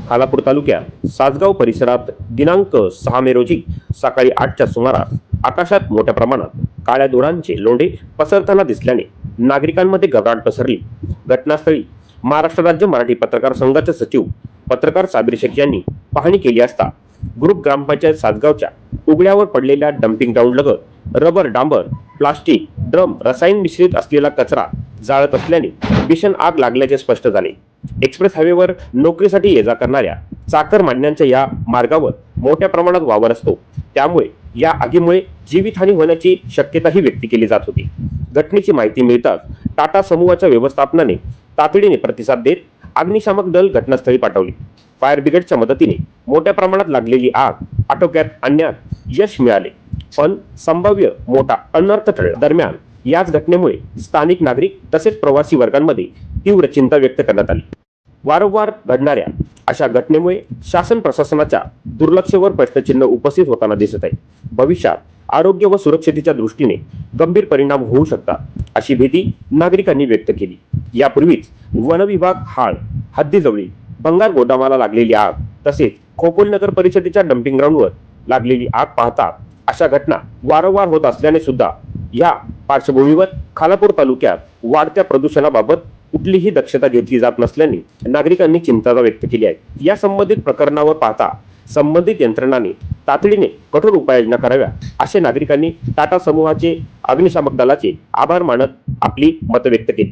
खालापूर तालुक्यात सासगाव परिसरात दिनांक 6 मे रोजी सकाळी 8च्या सुमारास आकाशात मोठ्या प्रमाणात काळ्या धुरांचे लोंढे पसरताना दिसल्याने नागरिकांमध्ये घबराट पसरली। घटनास्थळी महाराष्ट्र राज्य मराठी पत्रकार संघाचे सचिव पत्रकार साबिर शेख यांनी पाहणी केली असता ग्रुप ग्रामपंचायत सासगावच्या उघड्यावर पडलेल्या डम्पिंग ग्राउंड लगत रबर, डांबर, प्लास्टिक, ड्रम, रसायन मिश्रित असलेला कचरा जाळत असल्याने भीषण आग लागल्याचे स्पष्ट झाले। एक्सप्रेस हायवेवर नोकरीसाठी ये जा करणाऱ्या चाकर मान्यांच्या या मार्गावर मोठ्या प्रमाणात वावर असतो, त्यामुळे या आगीमुळे जीवितहानी होण्याची शक्यताही व्यक्त केली जात होती। घटनेची माहिती मिळताच टाटा समूहाच्या व्यवस्थापनाने तातडीने प्रतिसाद देत अग्निशामक दल घटनास्थळी पाठवले। फायर ब्रिगेडच्या मदतीने मोठ्या प्रमाणात लागलेली आग आटोक्यात आणण्यात यश मिळाले, पण संभाव्य मोठा अनर्थ टळला। दरम्यान याच घटनेमुळे स्थानिक नागरिक तसेच प्रवासी वर्गांमध्ये तीव्र चिंता व्यक्त करण्यात आली। वारंवार घडणाऱ्या अशा घटनेमुळे शासन प्रशासनाच्या दुर्लक्षावर प्रश्नचिन्ह उपस्थित होताना दिसत आहे। भविष्यात आरोग्य व सुरक्षेच्या दृष्टीने गंभीर परिणाम होऊ शकतात अशी भीती नागरिकांनी व्यक्त केली। यापूर्वीच वन विभाग हाळ हद्दीजवळील भंगार गोदामाला लागलेली आग तसेच खोपोली नगर परिषदेच्या डम्पिंग ग्राउंडवर लागलेली आग पाहता अशा घटना वारंवार होत असल्याने सुद्धा या पार्श्वभूमीवर खालापूर तालुक्यात वाढत्या प्रदूषणाबाबत कुठलीही दक्षता घेतली जात नसल्याने नागरिकांनी चिंता व्यक्त केली आहे। या संबंधित प्रकरणावर पाहता संबंधित यंत्रणांनी तातडीने कठोर उपाययोजना कराव्या असे नागरिकांनी टाटा समूहाचे अग्निशामक दलाचे आभार मानत आपली मत व्यक्त केली।